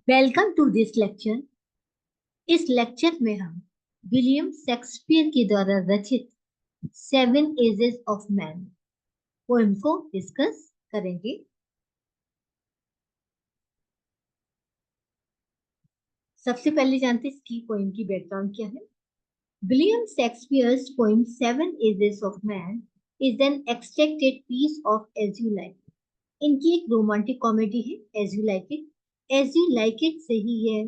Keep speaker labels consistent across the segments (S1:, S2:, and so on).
S1: Welcome to this lecture. इस lecture में हम विलियम शेक्सपियर के द्वारा रचित Seven Ages of Man poem को डिस्कस करेंगे। सबसे पहले जानते हैं इसकी पोएम की बैकग्राउंड क्या है। William Shakespeare's poem Seven Ages of Man is an extracted piece of As You Like. इनकी एक रोमांटिक कॉमेडी है As You like It. As You like it से ही यह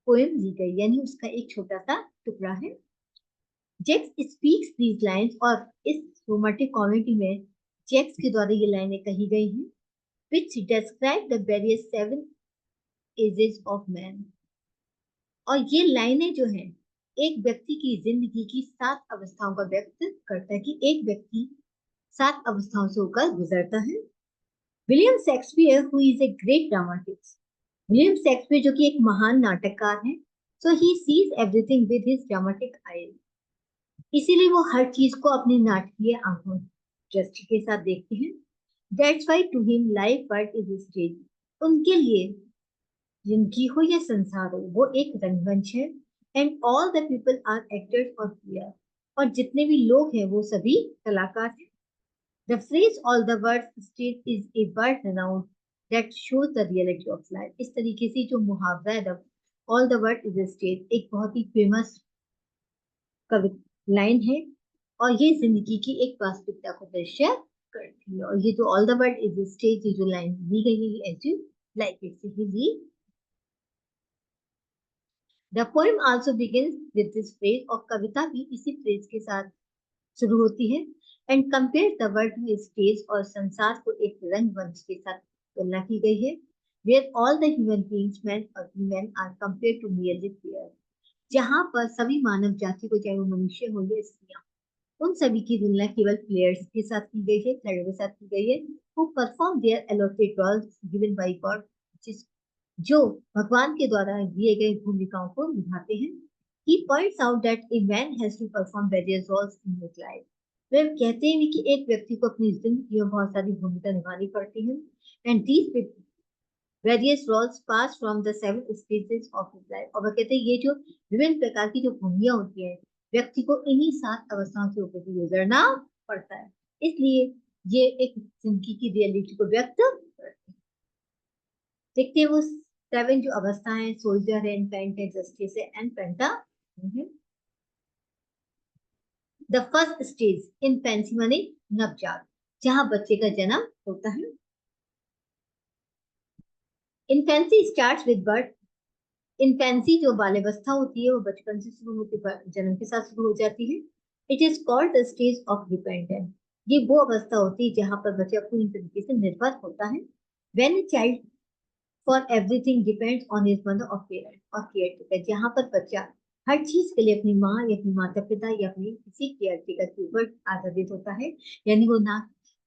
S1: पोएम ली गई, यानी उसका एक छोटा सा टुकड़ा है। जैक्स स्पीक्स दीज लाइन्स, और इस रोमांटिक कॉमेडी में जैक्स के द्वारा ये लाइनें कही गई हैं, which describe the various seven ages of man। और ये लाइनें जो हैं एक व्यक्ति की जिंदगी की 7 अवस्थाओं का व्यक्त करता है कि एक व्यक्ति 7 अवस्थाओं से होकर गुजरता है। William Shakespeare who is a great dramatist, William Shakespeare जो कि एक महान नाटककार है, so he sees everything with his dramatic eyes. इसीलिए वो हर चीज को अपनी नाटकीय आंखों दृष्टि के साथ देखते हैं। That's why to him life art is stage. उनके लिए जिंदगी हो या संसार हो, वो एक रंगमंच है। And all the people are actors और प्लेयर, और जितने भी लोग हैं वो सभी कलाकार हैं। The phrase all the word stage is a word around that shows the reality of life. इस तरीके से जो मुहावरा है all the word is stage, एक बहुत ही फेमस कवि लाइन है, और ये जिंदगी की एक वास्तविकता को दर्शा करती है। और ये जो all the world is stage, ये जो लाइन दी गई है एज यू लाइक इट से ही दी। The poem also begins with this phrase, और कविता भी इसी फ्रेज के साथ शुरू होती है। And compare the world to stage, और संसार को एक रंगमंच के साथ तुलना की गई है। Where all the human beings man और women are compare to merely player, जहां पर सभी मानव जाति को, चाहे वो मनुष्य हो या स्त्रियां, उन सभी की तुलना केवल प्लेयर्स के साथ की गई है, खिलाड़ियों के साथ की गई है, who perform their allotted roles given by God, जिस जो भगवान के द्वारा दिए गए भूमिकाओं को निभाते हैं। He points out that a man has to perform various roles in his life। वे कहते हैं कि एक व्यक्ति को अपनी जिंदगी में बहुत सारी भूमिका निभानी पड़ती है। And these various roles pass from the seven stages of his life। और वह कहते हैं ये जो विभिन्न प्रकार की जो भूमियां होती है, व्यक्ति को इन्हीं 7 अवस्थाओं से होकर गुजरना पड़ता है। इसलिए ये एक जिंदगी की रियलिटी को व्यक्त करते हैं। देखते हैं वो 7 जो अवस्थाएं हैं, सोल्जर है, इन्फेंट है, जस्टिस है and penta. The first stage infancy माने नवजात, जहां बच्चे का जन्म होता है। Infancy starts with birth. Infancy जो बाल्यावस्था होती है वो बचपन से शुरू होती है, जन्म के साथ शुरू हो जाती है। It is called the stage of dependence. ये वो अवस्था होती है जहां पर बच्चा पूरी तरीके से निर्भर होता है। When a child for everything depends on his mother और पेरेंट और केयर टेकर, जहां पर बच्चा हर चीज के लिए अपनी माँ या अपनी माता पिता या अपनी किसी केयर टेकर के ऊपर आधारित होता है। यानी वो ना,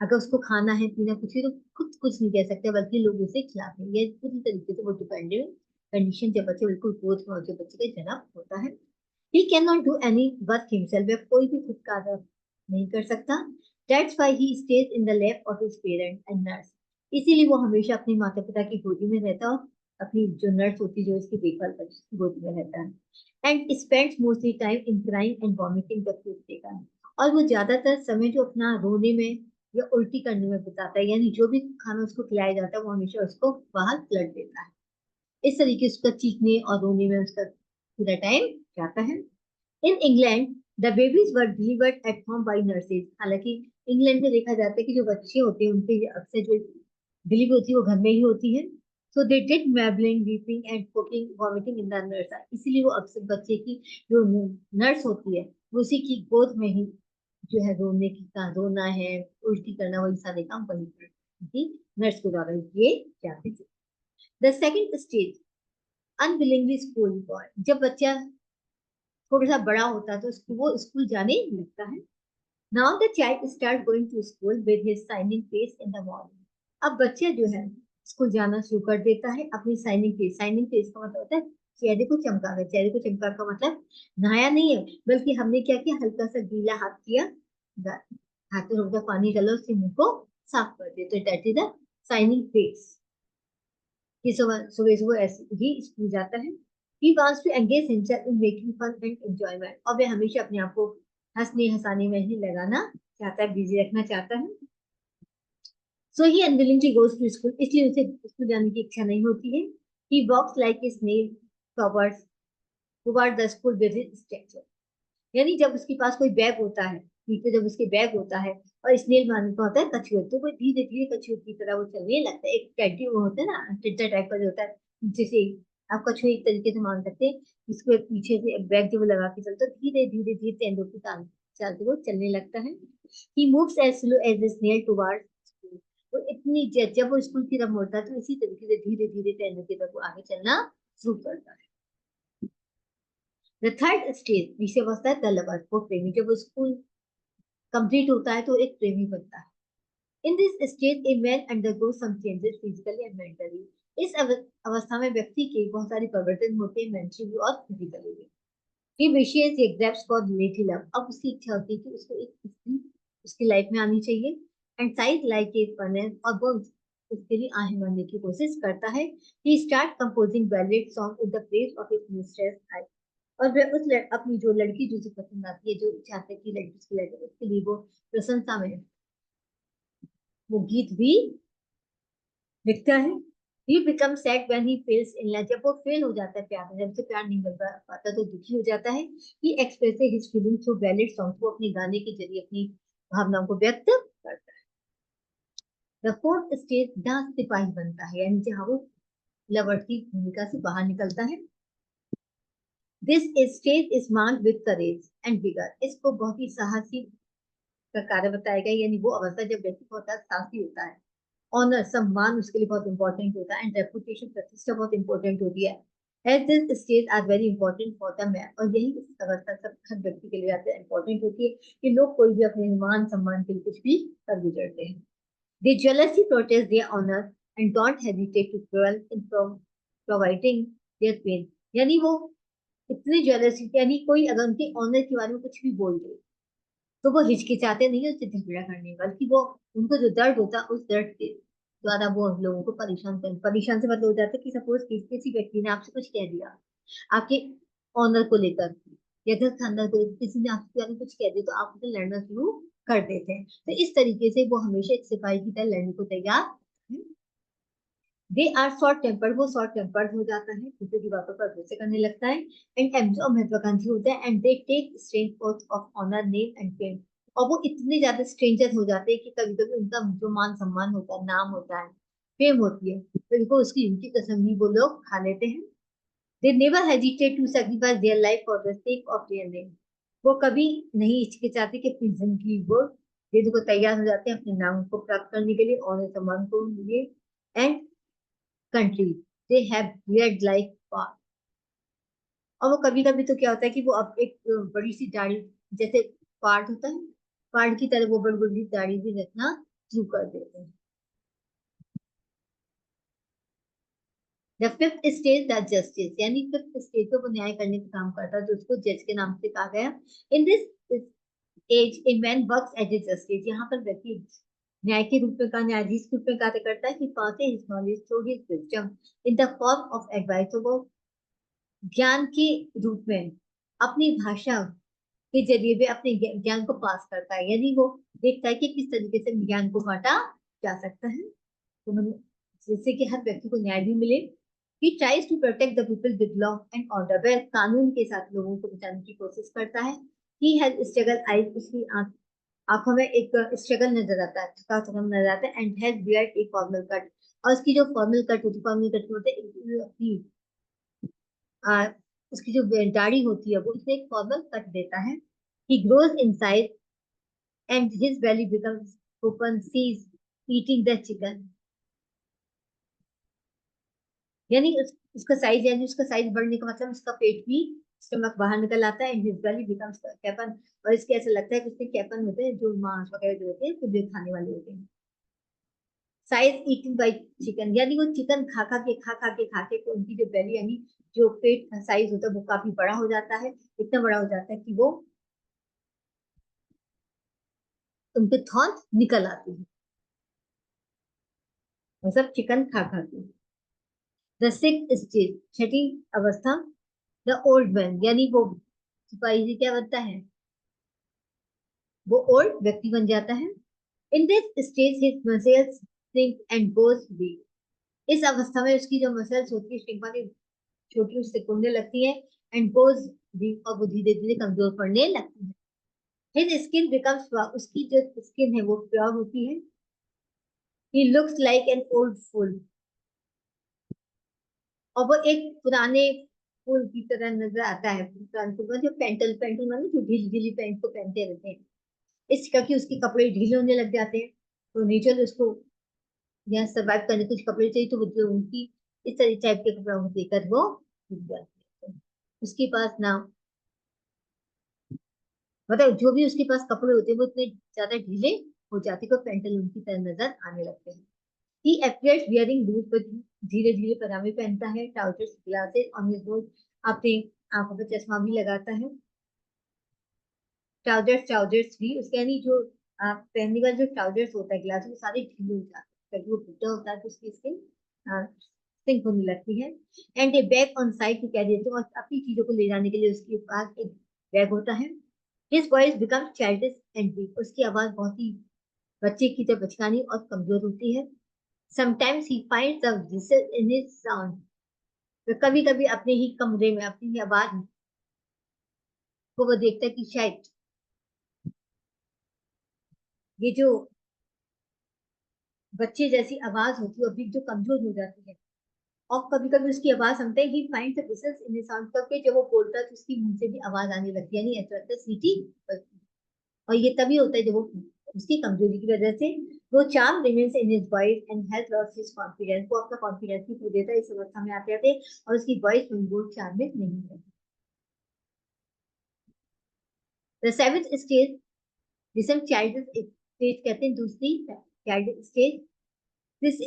S1: अगर उसको खाना है पीना कुछ है तो खुद कुछ नहीं कह सकते, बल्कि लोग उसे खिलाते हैं। ये पूरी तरीके से वो डिपेंडेंट कंडीशन जब बच्चे बिल्कुल ग्रोथ में हो, जब बच्चे का जन्म होता है। He can not do any work himself, वह कोई भी खुद कार्य नहीं कर सकता। That's why he stage in the lap of his parent and nurse. इसीलिए वो हमेशा अपने माता पिता की गोदी में रहता है, और अपनी जो नर्स होती है जो इसकी देखभाल करती है गोदी में रहता है। And spends mostly time in crying and vomiting the food taken. और वो ज्यादातर समय जो अपना रोने में या उल्टी करने में बिताता है, यानी जो भी खाना उसको खिलाया जाता है वो हमेशा उसको बाहर पलट देता है। इस तरीके से उसका चीखने और रोने में उसका पूरा टाइम जाता है। In England the babies were delivered at home by nurses. हालांकि इंग्लैंड में देखा जाता है कि जो बच्चे होते हैं उनके अक्सर जो डिलीवरी होती है वो घर में ही होती है। So they did mewling weeping and cooking vomiting in the nurse. इसीलिए वो अक्सर बच्चे की जो नर्स होती है उसी की गोद में ही जो है रोने की का रोना है, उल्टी करना, वही सारे काम वही करती नर्स के द्वारा किए जाते थे। The second stage unwillingly school boy. जब बच्चा थोड़ा सा बड़ा होता है तो वो स्कूल जाने लगता है। Now the child start going to school with his shining face in the morning. अब बच्चा जो है स्कूल जाना शुरू कर देता है अपनी साइनिंग फेस। साइनिंग फेस का मतलब होता है चेहरे को चमका कर। चेहरे को चमका का मतलब नहाया नहीं है, बल्कि हमने क्या किया, हल्का सा गीला हाथ किया, हाथ में हल्का पानी डाला, उससे मुंह को साफ कर दिया, तो that is the signing face. ये सुबह सुबह सुबह ऐसे ही स्कूल जाता है। He wants to engage himself in making fun and enjoyment, और वह हमेशा अपने आप को हंसने हंसाने में ही लगाना चाहता है, बिजी रखना चाहता है। So he unwillingly goes to school, इसलिए उसे स्कूल जाने की इच्छा नहीं होती है। He walks like a snail towards toward the school with his stature, यानी जब उसके पास कोई बैग होता है, पीछे जब उसके बैग होता है और स्नेल मारने का होता है कछुआ, तो वो धीरे धीरे कछुए की तरह वो चलने लगता है। एक टैटू वो होता है ना, टिड्डा टाइप का जो होता है, जैसे आप कछुए एक तरीके से मान सकते हैं। इसको एक पीछे से एक बैग जब वो लगा के चलता है, धीरे धीरे धीरे तेंदुओं की तान चलते वो चलने लगता है। He moves as slow as a snail towards school, तो इतनी जब वो स्कूल की तरफ मुड़ता है तो इसी तरीके से धीरे धीरे तेंदुओं की तरफ वो आगे चलना शुरू करता है। द थर्ड स्टेज जिसे होता है द लवर, वो प्रेमी। जब वो स्कूल कंप्लीट होता है तो एक प्रेमी बनता है। In this stage a man undergoes some changes physically and mentally, इस अवस्था में व्यक्ति के बहुत सारे परिवर्तन होते हैं, मेंटली और फिजिकली भी। ही विशेष ये ग्रैब्स फॉर लेडी लव, अब उसकी इच्छा होती है कि उसको एक स्त्री उसकी लाइफ में आनी चाहिए। And side like a furnace, और वो उसके लिए आहें भरने की कोशिश करता है। He start composing ballad song in the place of his mistress, और वह उस अपनी जो लड़की जो उसे पसंद आती है, जो चाहते कि लड़की उसकी लड़की, उसके लिए वो प्रशंसा में वो गीत भी लिखता है। He become sad when he fails in love, जब वो फेल हो जाता है प्यार में, जब उसे प्यार नहीं मिल पाता तो दुखी हो जाता है। ही expresses his feeling through ballad song, वो अपने गाने के जरिए अपनी भावनाओं को व्यक्त करता है। द फोर्थ स्टेज डांस सिपाही बनता है, यानी जहाँ वो लवर की भूमिका से बाहर निकलता है। This stage is marked with courage and vigour, इसको बहुत ही साहसी का कार्य बताया गया, यानी वो अवस्था जब व्यक्ति बहुत साहसी होता है। ऑनर सम्मान उसके लिए बहुत इंपॉर्टेंट होता है, एंड रेपुटेशन प्रतिष्ठा बहुत इंपॉर्टेंट होती है। As this stage are very important for the man, और यही इस अवस्था सब हर व्यक्ति के लिए ज्यादा इंपॉर्टेंट होती है कि लोग कोई भी अपने मान सम्मान के लिए कुछ भी कर गुजरते हैं। दे jealously protest their honor and don't hesitate to dwell in providing their pain, यानी वो इतने jealousy, यानी कोई अगर उनके ऑनर के बारे में कुछ भी बोल दे तो वो हिचकिचाते नहीं है उससे झगड़ा करने, बल्कि वो उनको जो दर्द होता है उस दर्द के द्वारा वो लोगों को परेशान से मतलब हो जाता है कि सपोज किसी व्यक्ति ने आपसे कुछ कह दिया आपके ऑनर को लेकर, या घर खानदान को लेकर किसी ने आपके बारे में कुछ कह दिया, तो आप उसे लड़ना शुरू कर देते हैं। तो इस तरीके से वो हमेशा एक सिपाही की तरह लड़ने को तैयार है। दे आर शॉर्ट टेम्पर्ड, वो शॉर्ट टेम्पर्ड हो जाता है, दूसरे की बातों पर गुस्से करने लगता है। एंड एम्स और महत्वाकांक्षी होता है, and they take strength oath of honour name and fame, और वो इतने ज्यादा स्ट्रेंजर हो जाते हैं कि कभी कभी उनका जो मान सम्मान होता है, नाम होता है, फेम होती है, तो इनको उसकी उनकी कसम भी वो लोग खा लेते हैं। They never hesitate to sacrifice their life for the sake of their name, वो कभी नहीं हिचकिचाते कि अपनी जिंदगी वो देने को तैयार हो जाते हैं अपने नाम को प्राप्त करने के लिए और सम्मान को लिए। And country they have blade like part, और वो कभी कभी तो क्या होता है कि वो अब एक बड़ी सी दाढ़ी, जैसे पार्ट होता है, पार्ट की तरह वो बड़ी बड़ी दाढ़ी भी रखना शुरू कर देते हैं। The fifth stage the justice, यानी फिफ्थ स्टेज पे वो न्याय करने का काम करता है, जो उसको जज के नाम से कहा गया। In this age a man works as a justice, यहाँ पर व्यक्ति न्याय के रूप में का न्यायाधीश के रूप में कार्य करता है। कि पाते his knowledge through his wisdom in the form of advice, तो वो ज्ञान के रूप में अपनी भाषा के जरिए भी अपने ज्ञान को पास करता है, यानी वो देखता है कि किस तरीके से ज्ञान को बांटा जा सकता है, तो जिससे कि हर व्यक्ति को न्याय भी मिले। He tries to protect the people with law and order, वह कानून के साथ लोगों को बचाने की कोशिश करता है। ही हैज स्ट्रगल आईज, उसकी आंखों में एक स्ट्रगल नजर आता है, थका थका नजर आता है। एंड हैज बियर्ड एक फॉर्मल कट, और उसकी जो फॉर्मल कट होती है, फॉर्मल कट होते अपनी आ, उसकी जो दाढ़ी होती है वो उसने एक फॉर्मल कट देता है। ही grows in size and his belly becomes open sees eating the chicken, यानी उसका साइज, यानी उसका साइज बढ़ने का मतलब उसका पेट भी, स्टमक बाहर निकल आता है। एंड हिज belly becomes कैपन, और इसके ऐसा लगता है कि उसके कैपन होते हैं जो मांस वगैरह जो होते हैं तो जो खाने वाले होते हैं। साइज ईटिंग बाई चिकन, यानी वो चिकन खा के तो उनकी जो belly यानी जो पेट का साइज होता है वो काफी बड़ा हो जाता है, इतना बड़ा हो जाता है कि वो उनके थॉट निकल आती है, मतलब चिकन खा के। द सिक्स्थ स्टेज, छठी अवस्था, द ओल्ड मैन, यानी वो सिपाही जी क्या बनता है, वो ओल्ड व्यक्ति बन जाता है। In this stage his muscles shrink and goes weak. इस अवस्था में उसकी जो मसल्स होती है श्रिंक माने छोटी उससे सिकुड़ने लगती है, एंड गोज वीक, और वो धीरे धीरे कमजोर पड़ने लगती है। हिज स्किन बिकम्स, उसकी जो स्किन है वो प्योर होती है। He looks like an old fool, और वो एक पुराने फूल की तरह नजर आता है। पुराने फूल जो पेंटल पेंटल माने जो ढीली ढीली पैंट को पहनते रहते हैं, इस करके उसके कपड़े ढीले होने लग जाते हैं। तो नेचर उसको यहाँ सर्वाइव करने कुछ कपड़े चाहिए, तो वो जो उनकी इस तरह टाइप के कपड़ा देकर वो रुक जाती है। उसके पास ना, मतलब जो भी उसके पास कपड़े होते हैं वो इतने ज्यादा ढीले हो जाते हैं कि पेंटल उनकी तरह नजर आने लगते हैं। ही appears wearing boots, but धीरे धीरे पजामे पहनता है। Trousers, glasses on his nose, अपने आंखों पर चश्मा भी लगाता है। ट्राउजर्स, ट्राउजर्स भी उसके यानी जो पहनने वाले जो ट्राउजर्स होता है, ग्लासेस, वो सारे ढीले हो जाते हैं क्योंकि वो बुढ़ा होता है, तो उसकी स्किन सिंक होने लगती है। And a bag on side to carry, और अपनी चीजों को ले जाने के लिए उसके पास एक बैग होता है। His voice become childish and weak, उसकी आवाज बहुत ही बच्चे की तरह बचकानी और कमजोर होती है। Sometimes he finds a whistle in his sound, तो कभी कभी अपने ही कमरे में अपनी ही आवाज को वो देखता है कि शायद ये जो बच्चे जैसी आवाज होती है अभी जो कमजोर हो जाती है। और कभी कभी उसकी आवाज सुनते ही he finds the whistles in his sound, करके जब वो बोलता है तो उसकी मुंह से भी आवाज आने लगती है, यानी ऐसा सीटी। और ये तभी होता है जब वो उसकी कमजोरी की वजह से वो charm remains in his voice and has lost his confidence, वो अपना कॉन्फिडेंस भी खो देता है इस अवस्था में आते आते, और उसकी वॉइस में वो चार्म नहीं है। द सेवेंथ स्टेज, जिसे हम चाइल्ड स्टेज कहते हैं, दूसरी child stage, this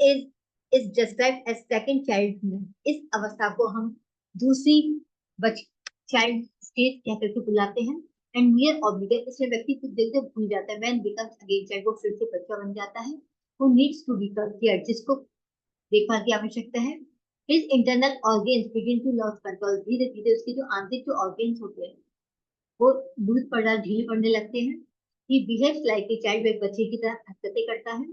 S1: is described as second child. इस अवस्था को हम दूसरी बच चाइल्ड स्टेज कह करके बुलाते हैं। एंड मियर ऑब्लिगेट, इसमें व्यक्ति खुद देखते भूल जाता है। व्हेन बिकम्स अगेन चाइल्ड, वो फिर से बच्चा बन जाता है। Who needs to be care, जिसको देखभाल की आवश्यकता है। His internal organs begin to loss control, धीरे धीरे उसके जो आंतरिक जो ऑर्गन्स होते हैं वो लूज पड़ना, ढीले पड़ने लगते हैं। He behaves like a child, एक बच्चे की तरह हरकतें करता है।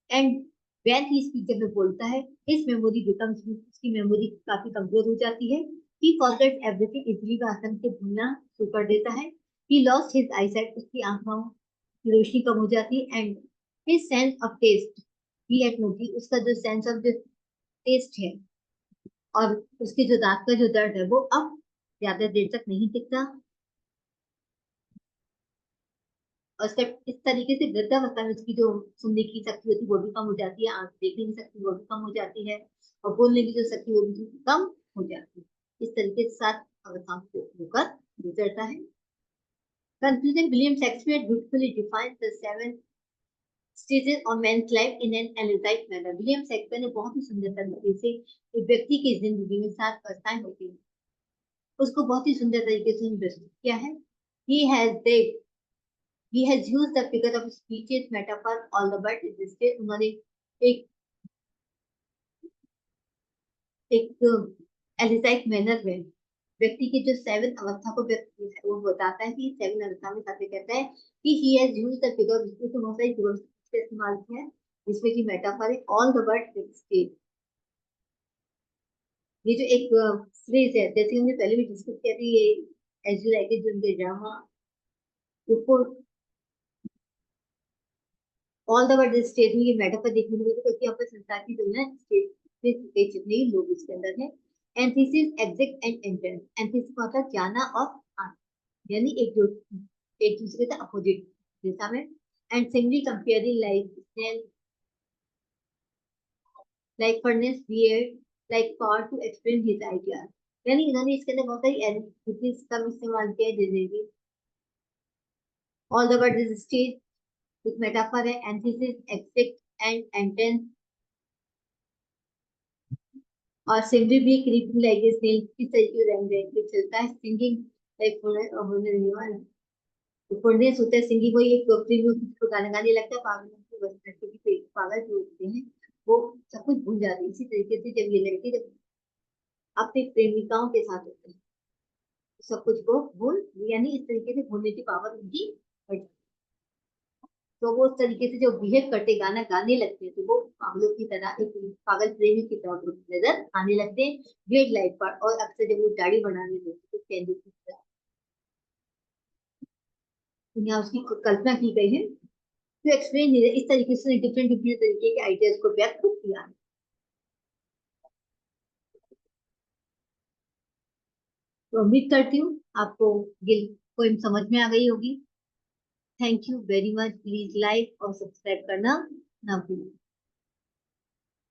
S1: एंड व्हेन ही स्पीक, जब वो बोलता है, हिज मेमोरी बिकम्स, उसकी मेमोरी काफी कमजोर हो जाती है। ही फॉरगेट्स एवरीथिंग इजीली, वह आसानी से भूलना शुरू कर देता है। ही लॉस्ट हिज आईसाइट, उसकी आंखों की रोशनी कम हो जाती है। And his sense of taste, he had notice, उसका जो सेंस ऑफ टेस्ट है और उसके जो दांत का जो दर्द है वो अब ज्यादा देर तक नहीं टिकता। और उसका इस तरीके से वृद्धावस्था में उसकी जो सुनने की शक्ति होती है वो भी कम हो जाती है, आंख देखने की शक्ति वो भी कम हो जाती है, और बोलने की जो शक्ति वो भी कम हो जाती है। इस तरीके से सात अवस्थाओं को होकर गुजरता है। Conclusion, William Shakespeare beautifully defines the seven stages of man's life in an analytic manner. William Shakespeare ने बहुत ही सुंदर तरीके से एक व्यक्ति की जिंदगी में सात अवस्थाएं होती हैं उसको बहुत ही सुंदर तरीके से प्रस्तुत किया है। He has they He has used the figure of speeches, metaphor, all the but existed. उन्होंने एक एक एलिसाइक मैनर में व्यक्ति की जो सेवन अवस्था को वो बताता है कि सेवन अवस्था में साथ कहता है कि he has used the figure, इसमें तो बहुत सारी figures का इस्तेमाल किया है, जिसमें कि मेटाफर है all the but existed। ये जो एक फ्रेज है, जैसे हमने पहले भी डिस्कस किया था, ये एज यू लाइक इट, जो उनके drama all the word stage में ये मेटाफर देखने को मिलता है, क्योंकि यहाँ पर संसार की दुनिया स्टेज से जितने ही लोग इसके अंदर है। एंथीसिस, एग्जिट एंड एंट्रेंस। एंथीसिस का मतलब जाना और आना, यानी एक दूसरे का अपोजिट दिशा में। And singly comparing like furnace bear like power to explain his ideas, यानी इन्होंने इसके अंदर बहुत सारी एंथीसिस का भी इस्तेमाल किया है, जैसे कि all the word is stage एक मेटाफर है, एंथीसिस, एग्जिट एंड एंट्रेंस। और सिंगिंग भी क्रीपिंग लाइक ए स्नेल, किस तरीके से रंग रंग पे चलता है। सिंगिंग लाइक फुलनेस और होने तो फुलनेस होता है सिंगिंग, वही एक प्रोफेशन में किसी को गाना गाने लगता है, पागल की बस लड़के की पागल जो होते हैं वो सब कुछ भूल जाते हैं। इसी तरीके से जब ये लड़के जब अपनी प्रेमिकाओं के साथ होते हैं। सब कुछ को भूल, यानी इस तरीके से भूलने की पावर उनकी बढ़ जाती है। तो वो उस तरीके से जो बिहेव करते, गाना गाने लगते हैं, तो वो पागलों की तरह, एक पागल प्रेमी की तरह वो नजर आने लगते हैं ग्रेट लाइट पर। और अक्सर जब वो दाढ़ी बनाने लगते तो कैंडी की तरह यहाँ उसकी कल्पना की गई है। तो एक्सप्लेन इस तरीके से डिफरेंट डिफरेंट तरीके के आइडियाज को व्यक्त किया है। तो उम्मीद करती हूँ आपको ये पोइम समझ में आ गई होगी। Thank you very much. Please like और सब्सक्राइब करना ना भूलें।